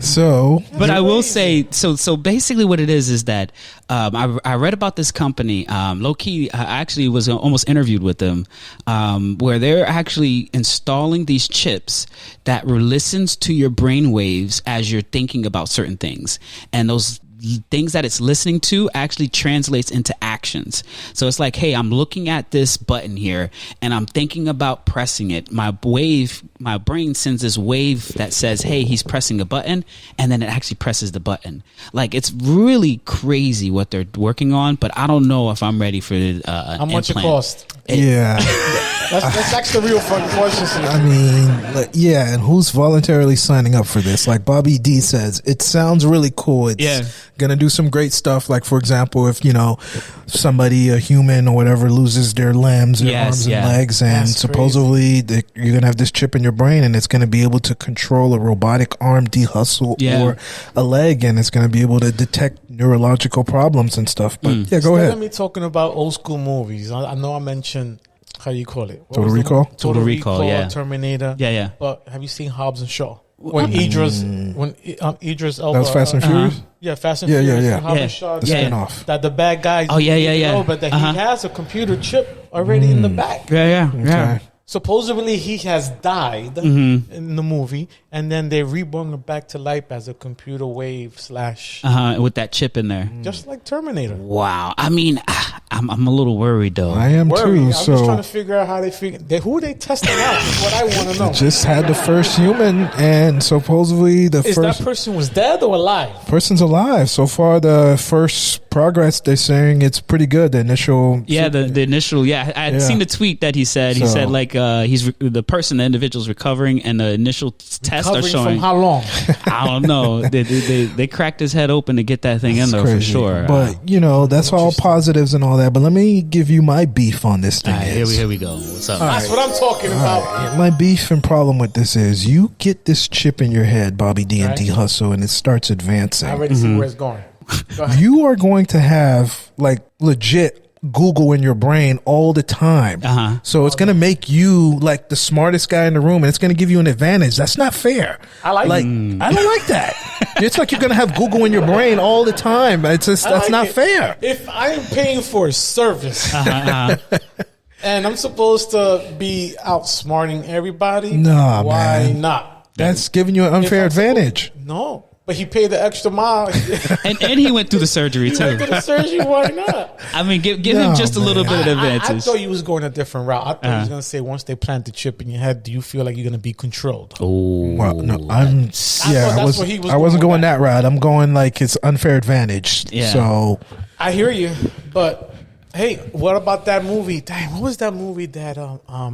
so.
But I will say, so basically what it is that I read about this company. Low key, I actually was almost was interviewed with them, where they're actually installing these chips that listens to your brain waves as you're thinking about certain things, and those things that it's listening to actually translates into actions. So it's like, hey, I'm looking at this button here and I'm thinking about pressing it. My brain sends this wave that says, hey, he's pressing a button, and then it actually presses the button. Like, it's really crazy what they're working on, but I don't know if I'm ready for
how much
implant.
it cost.
Yeah.
Let's ask the real fun questions.
I mean, yeah, and who's voluntarily signing up for this? Like Bobby D says, it sounds really cool. It's gonna do some great stuff. Like, for example, if somebody, a human or whatever, loses their limbs, their arms and legs, and
that's
supposedly you're gonna have this chip in your brain, and it's gonna be able to control a robotic arm dehustle or a leg, and it's gonna be able to detect neurological problems and stuff. But go ahead.
Let me talking about old school movies. I know I mentioned, how do you call it?
Total Recall?
Total Recall, yeah.
Terminator.
Yeah.
But have you seen Hobbs and Shaw? When Idris Elba.
That was Fast and Furious?
Yeah, Fast and Furious.
Yeah.
Hobbs and Shaw.
The spin-off.
That the bad guy. But that he has a computer chip already in the back.
Yeah.
Supposedly he has died in the movie, and then they reborn him back to life as a computer wave /
with that chip in there,
just like Terminator.
Wow. I mean, I'm a little worried though.
I am too.
I'm just trying to figure out how who they testing out. Is what I want to know.
Just had the first human, and supposedly
Is that person was dead or alive?
Person's alive. So far, the first progress, they're saying it's pretty good. The initial,
the initial. I had seen the tweet that he said. He said like the individual's recovering, and the initial tests are showing.
From how long?
I don't know. They cracked his head open to get that thing in there for sure.
But that's all positives and all that. But let me give you my beef on this thing.
Here we go. What's up?
That's what I'm talking about.
Right. My beef and problem with this is you get this chip in your head, Bobby D and D Hustle, and it starts advancing.
I already see where it's going. Go ahead.
You are going to have like legit Google in your brain all the time. So it's going to make you like the smartest guy in the room, and it's going to give you an advantage. That's not fair. I don't like that. It's like you're going to have Google in your brain all the time. It's just, that's not fair.
If I'm paying for a service and I'm supposed to be outsmarting everybody, why not?
That's giving you an unfair advantage.
No. But he paid the extra mile.
and he went through the surgery too.
He went through the surgery, why not?
I mean, give him just a little bit of advantage.
I thought he was going a different route. I thought he was going to say, once they plant the chip in your head, do you feel like you're going to be controlled?
Oh, well, no, I wasn't going that route. I'm going like it's unfair advantage. Yeah. So
I hear you, but hey, what about that movie? Dang, what was that movie that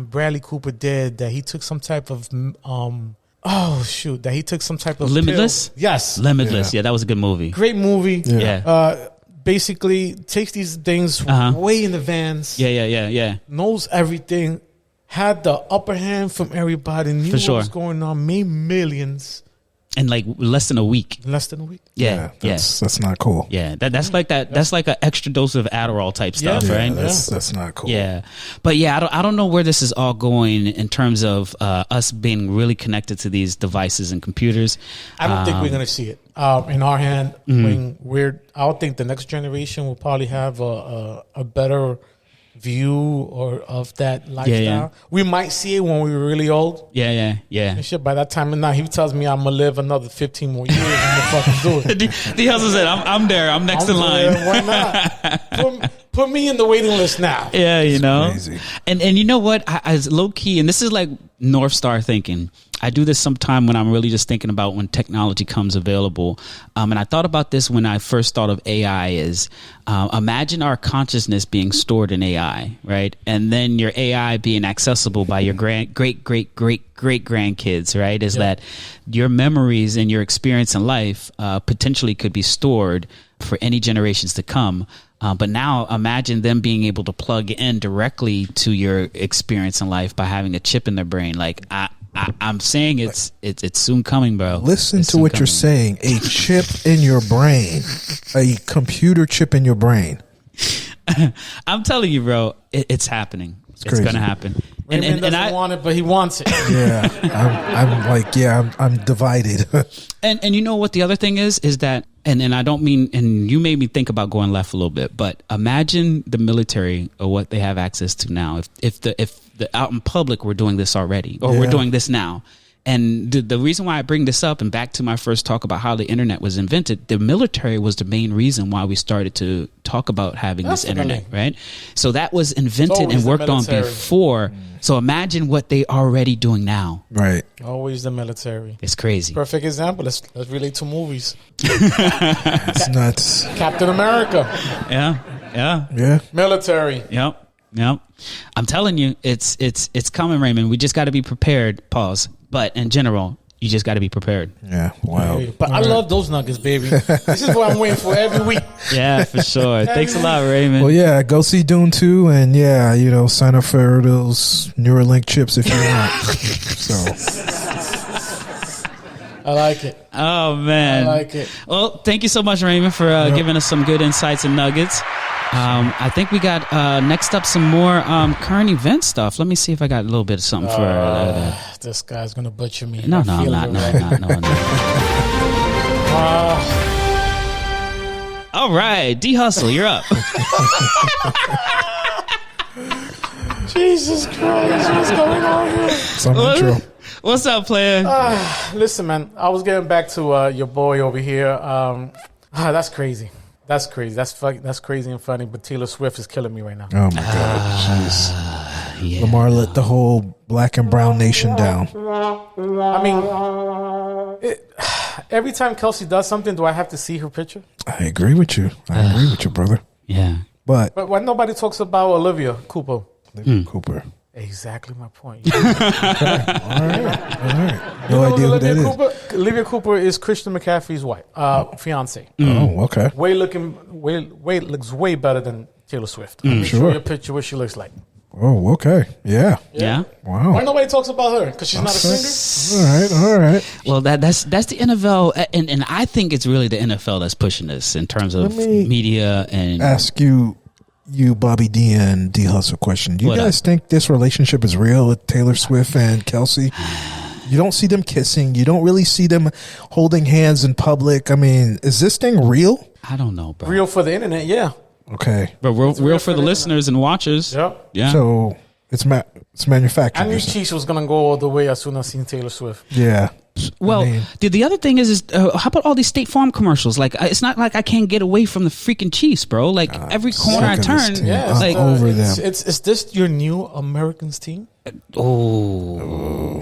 Bradley Cooper did? That he took some type of that he took some type of
Limitless?
Pill. Yes.
Limitless. Yeah, that was a good movie.
Great movie.
Yeah.
Basically takes these things way in advance.
Yeah.
Knows everything. Had the upper hand from everybody. Knew what was going on. Made millions.
In like less than a week.
Yeah.
That's not cool.
Yeah. That's like that. That's like an extra dose of Adderall type stuff, right?
That's not cool.
Yeah. But yeah, I don't know where this is all going in terms of us being really connected to these devices and computers.
I don't think we're going to see it in our hand. I don't think the next generation will probably have a better view of that lifestyle. Yeah. We might see it when we're really old.
Yeah.
And shit, by that time, now he tells me I'm gonna live another 15 more years. I'm gonna fucking do it.
The hustle said, "I'm there. I'm next in line.
Why not? Put me in the waiting list now."
Yeah,
Crazy.
And you know what? I low key, and this is like North Star thinking. I do this sometime when I'm really just thinking about when technology comes available. And I thought about this when I first thought of AI is imagine our consciousness being stored in AI, right? And then your AI being accessible by your great grandkids, right? Is that your memories and your experience in life potentially could be stored for any generations to come. But now imagine them being able to plug in directly to your experience in life by having a chip in their brain. Like I'm saying it's soon coming, bro.
Listen to what you're saying. A chip in your brain. A computer chip in your brain.
I'm telling you, bro, it's happening. It's going to happen.
Raymond doesn't want it, but he wants it.
Yeah. I'm divided.
and you know what the other thing is that and I don't mean, and you made me think about going left a little bit, but imagine the military or what they have access to now. If the out in public we're doing this already, or we're doing this now. And the reason why I bring this up, and back to my first talk about how the internet was invented, the military was the main reason why we started to talk about having this internet, right? So that was invented and worked on before. So imagine what they already doing now.
Right.
Always the military.
It's crazy.
Perfect example. Let's relate to movies.
It's nuts.
Captain America.
Yeah.
Military.
Yep. I'm telling you, it's coming, Raymond. We just got to be prepared. Pause. But in general, you just got to be prepared.
Yeah. Wow.
But I love those nuggets, baby. This is what I'm waiting for every week.
Yeah, for sure. Thanks a lot, Raymond.
Well, yeah, go see Dune 2 and sign up for those Neuralink chips if you want. So
I like it.
Oh, man.
I like it.
Well, thank you so much, Raymond, for giving us some good insights and nuggets. I think we got next up some more current event stuff. Let me see if I got a little bit of something for
this guy's gonna butcher me.
No, I'm not. All right, D Hustle, you're up.
Jesus Christ, what's going on here?
Some intro.
What's up, player?
Listen, man, I was getting back to your boy over here. That's crazy. That's crazy. That's crazy and funny. But Taylor Swift is killing me right now.
Oh my God, jeez.
Yeah.
Lamar let the whole black and brown nation down.
I mean, every time Kelsey does something, do I have to see her picture?
I agree with you. Brother.
Yeah.
But
why nobody talks about Olivia Cooper?
Cooper.
Exactly my point.
All right. No idea who that is.
Olivia Cooper is Christian McCaffrey's wife, fiance.
Oh, okay.
Looks way better than Taylor Swift. Let me show you a picture what she looks like.
Oh, okay. Yeah. Wow.
Why nobody talks about her? Because she's not a singer?
All right.
Well, that's the NFL, and I think it's really the NFL that's pushing this in terms of media and
ask you, Bobby D and D Hustle question. Do you guys think this relationship is real with Taylor Swift and Kelsey? You don't see them kissing. You don't really see them holding hands in public. I mean, is this thing real?
I don't know, bro.
Real for the internet, yeah.
Okay.
But real for the listeners and watchers.
Yep.
Yeah.
So it's manufactured.
I knew Cheech was going to go all the way as soon as I seen Taylor Swift.
Yeah.
Well, the other thing is how about all these State Farm commercials? Like, it's not like I can't get away from the freaking Chiefs, bro. Like, every corner I turn,
like over them.
Is this your new Americans team?
Oh,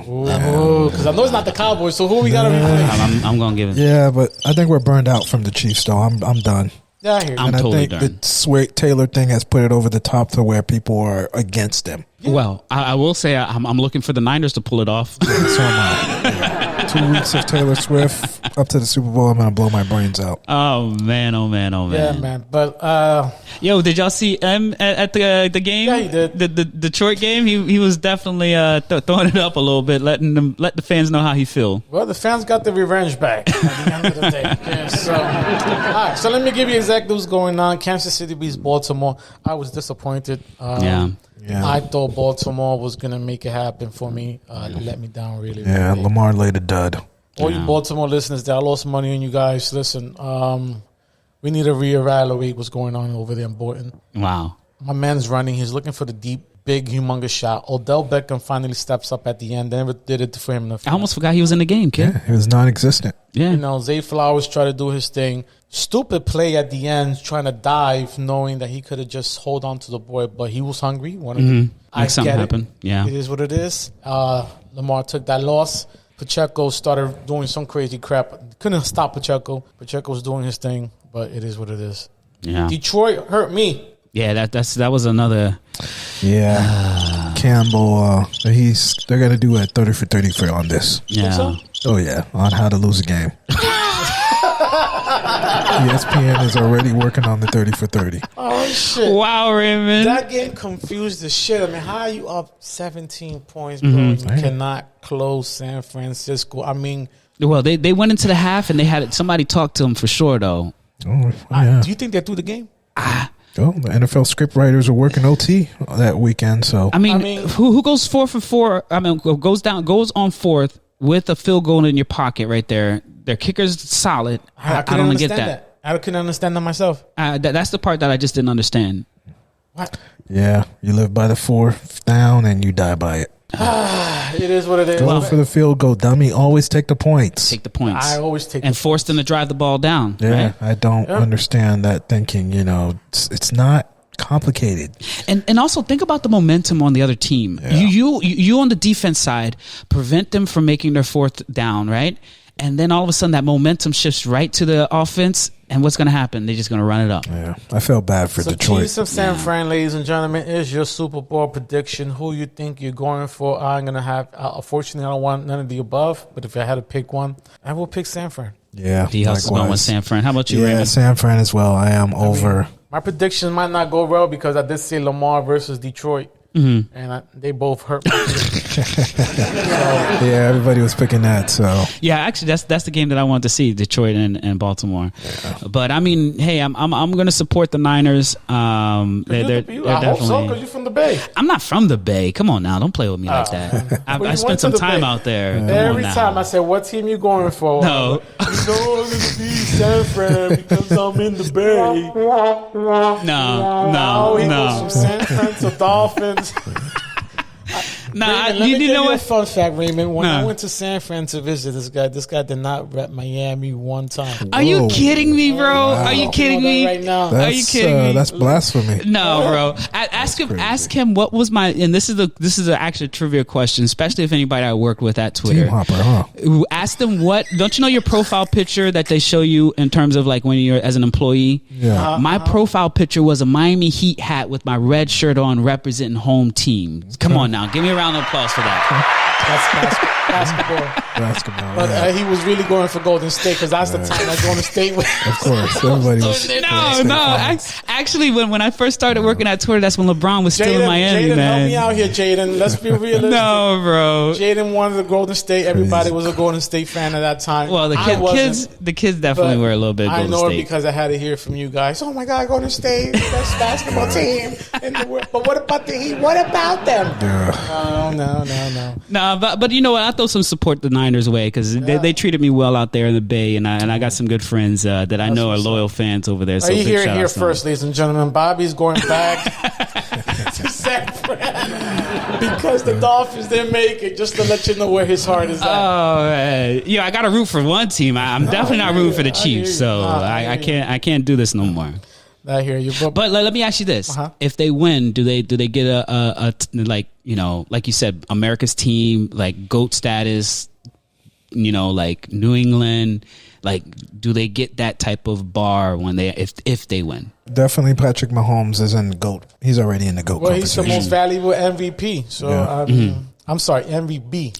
because I know it's not the Cowboys. So who we got to replace?
I'm gonna give it.
Yeah, but I think we're burned out from the Chiefs, though. I'm done.
Yeah, I hear you.
I'm
and
totally
I think the Taylor thing has put it over the top to where people are against them.
Yeah. Well, I will say I'm looking for the Niners to pull it off.
So am I. 2 weeks of Taylor Swift up to the Super Bowl, I'm gonna blow my brains out.
Oh man.
Yeah, man. But
yo, did y'all see M at the game?
Yeah, he did.
The Detroit game. He was definitely throwing it up a little bit, let the fans know how he feel.
Well, the fans got the revenge back at the end of the day. Yeah, so, all right. So let me give you exactly what's going on. Kansas City beats Baltimore. I was disappointed.
Yeah.
I thought Baltimore was going to make it happen for me. Let me down really.
Yeah,
really.
Lamar laid a dud.
All you Baltimore listeners that I lost money on you guys, listen, we need to reevaluate what's going on over there in Bolton.
Wow.
My man's running. He's looking for the deep, big, humongous shot. Odell Beckham finally steps up at the end. They never did it for him.
I almost forgot he was in the game, kid.
Yeah, he was non-existent.
Yeah.
You know, Zay Flowers tried to do his thing. Stupid play at the end, trying to dive, knowing that he could have just hold on to the boy, but he was hungry.
Make something happen. Yeah.
It is what it is. Lamar took that loss. Pacheco started doing some crazy crap. Couldn't stop Pacheco. Pacheco was doing his thing, but it is what it is.
Yeah.
Detroit hurt me.
Yeah, that was another.
Yeah. Campbell, they're gonna do a 30 for 30 on this.
Yeah.
So?
Oh yeah, on how to lose a game. ESPN is already working on the 30 for 30.
Oh shit!
Wow, Raymond.
That game confused the shit. I mean, how are you up 17 points, bro? You cannot close San Francisco. I mean,
well, they went into the half and they had somebody talk to them for sure, though.
Oh, yeah.
Do you think they threw the game?
Oh, the NFL script writers are working OT that weekend. So
I mean who goes 4 for 4? I mean, goes on fourth with a field goal in your pocket right there. Their kicker's solid.
I don't get that. I couldn't understand that myself.
That's the part that I just didn't understand.
What?
Yeah, you live by the fourth down and you die by it.
It is what it is.
Go for the field goal, dummy. Always take the points.
Take the points.
I always take
and force them to drive the ball down.
Yeah,
right?
I don't understand that thinking. You know, it's not complicated.
And also think about the momentum on the other team.
Yeah.
You on the defense side prevent them from making their fourth down, right? And then all of a sudden that momentum shifts right to the offense. And what's going to happen? They're just going to run it up.
Yeah, I felt bad for Detroit.
Chiefs of San Fran, ladies and gentlemen, is your Super Bowl prediction. Who you think you're going for? I'm going to have, unfortunately, I don't want none of the above. But if I had to pick one, I will pick San Fran.
Yeah,
D-Hustle's going with San Fran. How about you,
Yeah,
Raymond?
San Fran as well. I am over.
My prediction might not go well because I did say Lamar versus Detroit. And they both hurt me.
Yeah, everybody was picking that. So
Yeah, actually, that's the game that I wanted to see, Detroit and Baltimore. Yeah. But I mean, hey, I'm going to support the Niners. They're
I hope so because you're from the Bay.
I'm not from the Bay. Come on now, don't play with me like that. I spent some time out there.
Every time I said, "What team you going for?"
No,
you going to be San Fran because I'm in the Bay.
No.
He goes from San Fran to Dolphins.
Raymond,
you know what? Fun fact, Raymond. When I went to San Fran to visit this guy did not rep Miami one time.
Are you kidding me, bro?
Wow.
Are you kidding me
right now?
Are you kidding me?
That's blasphemy.
No, bro. Ask him what was my, and this is an actual trivia question, especially if anybody I worked with at Twitter.
Team hopper, huh?
Ask them don't you know your profile picture that they show you in terms of like when you're as an employee?
Yeah.
My profile picture was a Miami Heat hat with my red shirt on representing home team. Come on now. Give me a round of applause for that.
That's basketball. But he was really going for Golden State because that's the time that Golden State was.
Of course, everybody was.
No. Actually, when I first started working at Twitter, that's when LeBron was still in Miami,
Jaden,
man.
help me out here, Jaden. Let's be realistic.
No, bro.
Jaden wanted the Golden State. Everybody was a Golden State fan at that time.
Well, the kids definitely were a little bit Golden State.
I know it because I had to hear from you guys. Oh my God, Golden State, best basketball team in the world. But what about the Heat? What about them? No.
But you know what? I throw some support the Niners way because they treated me well out there in the Bay, and I got some good friends that I know are loyal fans over there. So
you hear it here first, ladies and gentlemen. Bobby's going back to San Fran because the Dolphins didn't make it. Just to let you know where his heart is at.
Oh, yeah, I got to root for one team. I'm definitely not rooting for the Chiefs, so I can't do this no more.
I hear you,
but let me ask you this: if they win, do they get a like like you said, America's team, like GOAT status? Like New England, like do they get that type of bar when if they win?
Definitely, Patrick Mahomes is in the GOAT. He's already in the GOAT.
Well, he's the most valuable MVP. So I'm sorry,
MVP.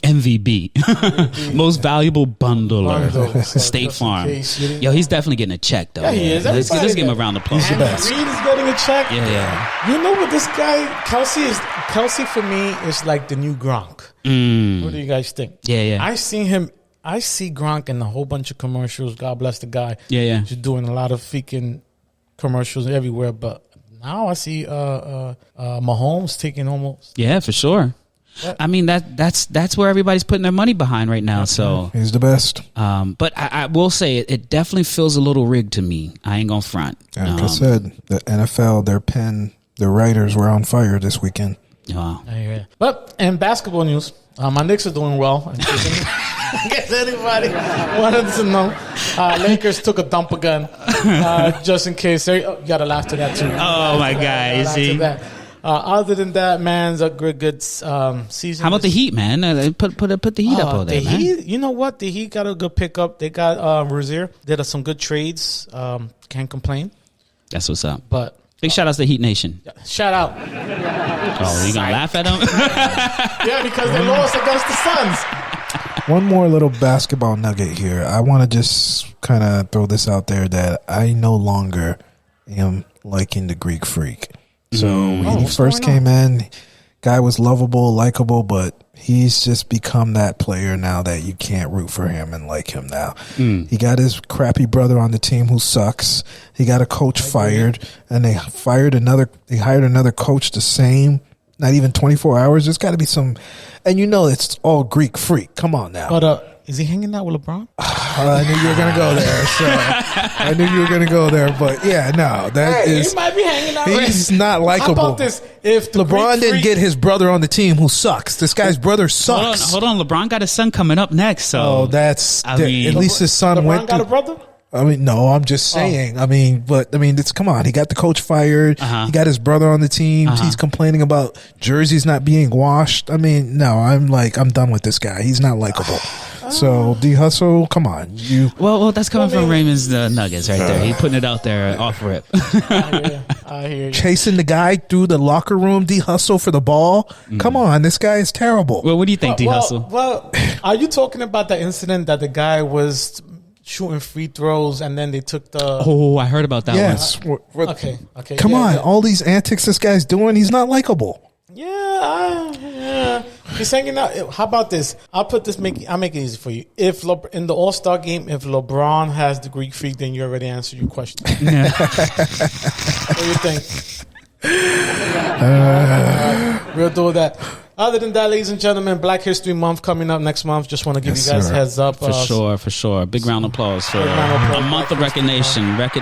Most valuable bundler. State Farm. Yo, he's definitely getting a check, though.
Yeah, he is.
Let's give him a round of applause.
He's the best.
Reed is getting a check.
Yeah.
You know what this guy, Kelsey for me is like the new Gronk. What do you guys think?
Yeah.
I see Gronk in a whole bunch of commercials. God bless the guy.
Yeah.
He's doing a lot of freaking commercials everywhere. But now I see Mahomes taking almost.
Yeah, for sure. I mean that's where everybody's putting their money behind right now. So
he's the best.
But I will say it definitely feels a little rigged to me. I ain't gonna front.
Like I said, the NFL, their writers were on fire this weekend.
Wow.
But in basketball news, my Knicks are doing well. In case anybody wanted to know, Lakers took a dump again, just in case. You got to laugh to that too.
Oh my God! You see.
Other than that, man's a good season.
How about the Heat, man? Put the Heat up over there, man.
Heat, you know what? The Heat got a good pickup. They got Rozier. Did some good trades. Can't complain.
That's what's up.
But
big shout outs to Heat Nation.
Shout out.
Oh, you gonna laugh at them?
Yeah, because they lost against the Suns.
One more little basketball nugget here. I want to just kind of throw this out there that I no longer am liking the Greek Freak. So when he first came in, guy was lovable, likable, but he's just become that player now that you can't root for him and like him now. He got his crappy brother on the team who sucks. He got a coach fired, and they hired another coach the same. Not even 24 hours. There's got to be some, and it's all Greek Freak. Come on now.
But Is he hanging out with LeBron?
I knew you were going to go there. So I knew you were going to go there. But yeah, no,
He might be hanging out.
He's not likable.
How about this? If
LeBron didn't get his brother on the team who sucks. This guy's brother sucks.
Hold on. LeBron got his son coming up next. So
at least his son
LeBron got a brother?
I mean, no, I'm just saying. I mean, come on. He got the coach fired. He got his brother on the team. He's complaining about jerseys not being washed. I mean, no, I'm done with this guy. He's not likable. So D Hustle, come on, you.
Well, that's coming from Raymond's Nuggets right there. He's putting it out there off rip.
I hear you.
Chasing the guy through the locker room, D Hustle for the ball. Come on, this guy is terrible.
Well, what do you think, D Hustle?
Well, are you talking about the incident that the guy was shooting free throws and then they took the?
Oh, I heard about that.
Yes.
One.
Okay.
Come on, all these antics this guy's doing, he's not likable.
Yeah. He's hanging out. How about this? I'll make it easy for you. If in the All-Star game, if LeBron has the Greek freak, then you already answered your question.
Yeah.
What do you think? We'll do that. Other than that, ladies and gentlemen, Black History Month coming up next month. Just want to give you guys a heads up.
For sure. Big round of applause for a month of recognition. Yep.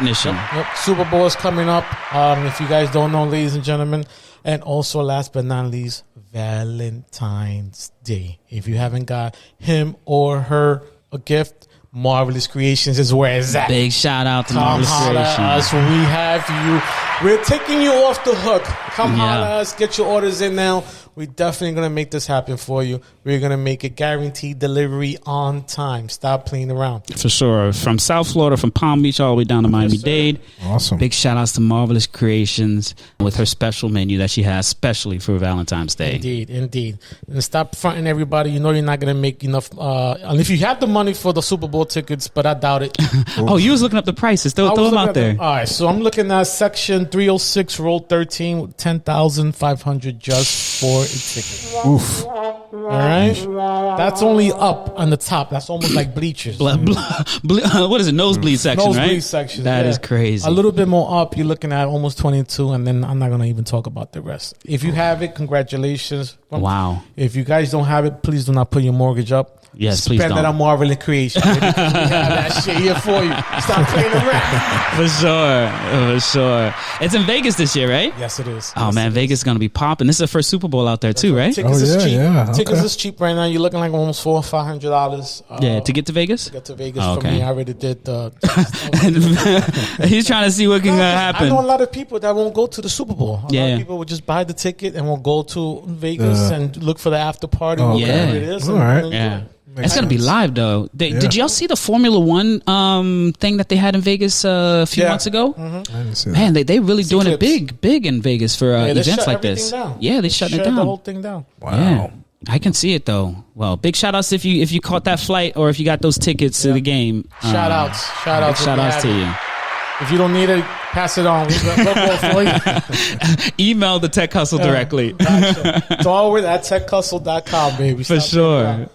Super
Bowl is coming up. If you guys don't know, ladies and gentlemen. And also, last but not least, Valentine's Day. If you haven't got him or her a gift, Marvelous Creations is where it's at.
Big shout out to Marvelous Creations.
We have you. We're taking you off the hook. Come holler at us. Get your orders in now. We're definitely going to make this happen for you. We're going to make it guaranteed delivery on time. Stop playing around.
For sure. From South Florida, from Palm Beach all the way down to Miami-Dade.
Awesome.
Big shout outs to Marvelous Creations with her special menu that she has specially for Valentine's Day.
Indeed. And stop fronting everybody. You know you're not going to make enough. And if you have the money for the Super Bowl tickets, but I doubt it.
Oh, you was looking up the prices. Throw them out there.
All right. So I'm looking at section 306, row 13, with 10,500 just for a ticket.
Oof.
All right. That's only up on the top. That's almost like bleachers.
What is it? Nosebleed section, right?
Nosebleed section.
That is crazy.
A little bit more up. You're looking at almost 22, and then I'm not going to even talk about the rest. If you have it, congratulations.
Wow.
If you guys don't have it, please do not put your mortgage up.
Yes, please don't.
Spend that on Marvelous Creation. We have that shit here for you. Stop playing around.
For sure. It's in Vegas this year, right?
Yes, it is.
Oh, man, Vegas is going to be popping. This is the first Super Bowl out there, too, right?
Tickets is cheap.
Yeah.
Tickets is cheap right now. You're looking like almost $400 or $500.
To get to Vegas?
To get to Vegas for me. I already did the.
He's trying to see what can happen.
I know a lot of people that won't go to the Super Bowl. A lot of people will just buy the ticket and will go to Vegas and look for the after party. Whatever it is.
All right.
Yeah. It's going to be live, though. Did y'all see the Formula One thing that they had in Vegas a few months ago?
I didn't see that.
Man, they really doing it big in Vegas for events like this.
Down.
Yeah, they shut it down.
The whole thing down.
Wow.
Yeah. I can see it, though. Well, big shout-outs if you caught that flight or if you got those tickets to the game.
Shout-outs.
Shout-outs to you.
If you don't need it, pass it on. We'll go for you.
Email the Tech Hustle directly.
Gotcha. Forward at techhustle.com, baby.
For sure.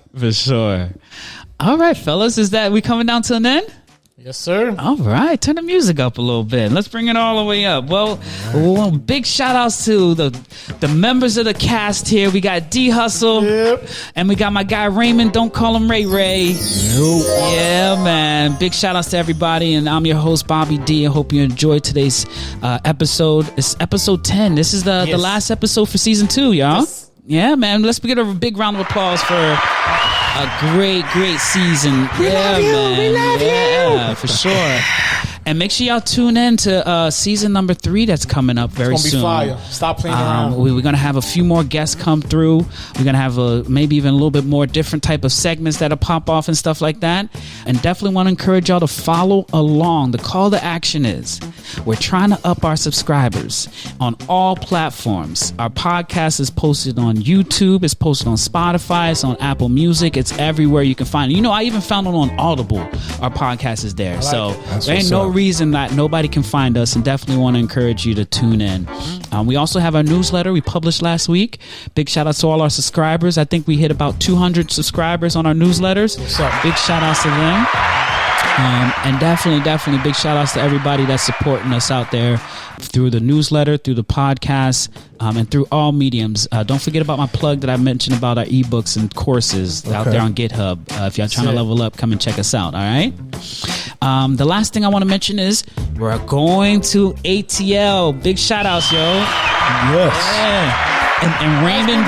All right, fellas. Is that we coming down to an end?
Yes, sir.
All right. Turn the music up a little bit. Let's bring it all the way up. Well, big shout outs to the members of the cast here. We got D Hustle.
Yep.
And we got my guy Raymond. Don't call him Ray. Yeah, man. Big shout outs to everybody. And I'm your host, Bobby D. I hope you enjoyed today's episode. It's episode 10. This is the last episode for season 2, y'all. Yes. Yeah, man. Let's get a big round of applause for a great season.
We love you.
For sure. And make sure y'all tune in to season number 3 that's coming up very soon.
It's going to be fire. Stop playing around.
We're going to have a few more guests come through. We're going to have maybe even a little bit more different type of segments that'll pop off and stuff like that. And definitely want to encourage y'all to follow along. The call to action is we're trying to up our subscribers on all platforms. Our podcast is posted on YouTube. It's posted on Spotify. It's on Apple Music. It's everywhere you can find it. You know, I even found it on Audible. Our podcast is there. So there ain't no reason that nobody can find us, and definitely want to encourage you to tune in. We also have our newsletter we published last week. Big shout out to all our subscribers. I think we hit about 200 subscribers on our newsletters. Big shout outs to them. And definitely big shout outs to everybody that's supporting us out there through the newsletter, through the podcast, and through all mediums. Don't forget about my plug that I mentioned about our ebooks and courses out there on GitHub. If y'all trying to level up, come and check us out. All right. The last thing I want to mention is we're going to ATL. Big shout outs, yo.
Yes.
Yeah. And Raymond,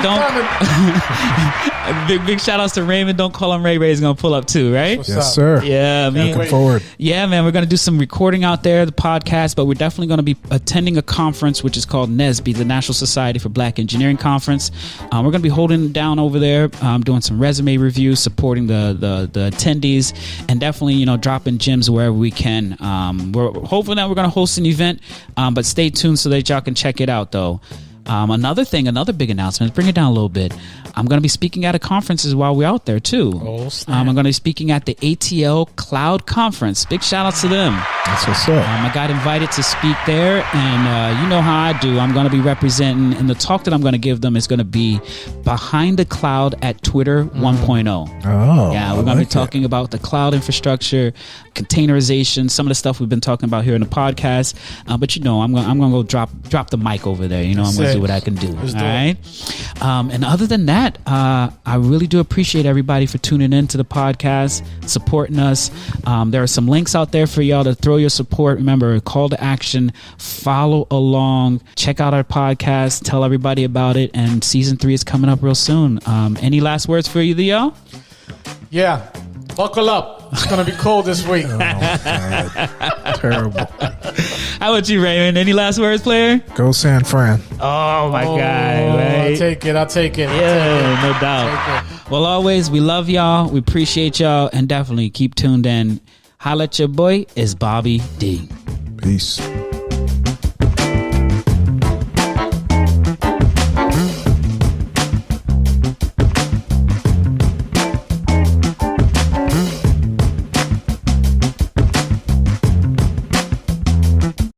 big shout outs to Raymond. Don't call him Ray. Ray's gonna pull up too, right?
Yes, sir.
Yeah, man.
Looking forward.
Yeah, man. We're gonna do some recording out there, the podcast, but we're definitely gonna be attending a conference which is called NSBE, the National Society for Black Engineering Conference. We're gonna be holding it down over there, doing some resume reviews, supporting the attendees, and definitely dropping gems wherever we can. We're hoping that we're gonna host an event, but stay tuned so that y'all can check it out though. Another big announcement, bring it down a little bit. I'm going to be speaking at a conferences while we're out there too. I'm going to be speaking at the ATL Cloud Conference. Big shout out to them.
That's what's up.
I got invited to speak there, and you know how I do. I'm going to be representing, and the talk that I'm going to give them is going to be behind the cloud at Twitter 1.0.
Oh,
yeah, we're going to be talking about the cloud infrastructure, containerization, some of the stuff we've been talking about here in the podcast. But I'm going to go drop the mic over there. I'm going to do what I can do. All right. And other than that, I really do appreciate everybody for tuning in to the podcast, supporting us. There are some links out there for y'all to throw your support. Remember, call to action, follow along, check out our podcast, tell everybody about it. And season 3 is coming up real soon. Any last words for you, Leo?
Yeah. Buckle up. It's going to be cold this week.
Oh, God. Terrible.
How about you, Raymond? Any last words, player?
Go San Fran.
Oh, my God. Right?
I'll take it.
Yeah, no doubt. Well, always, we love y'all. We appreciate y'all. And definitely keep tuned in. Holla at your boy. It's Bobby D.
Peace.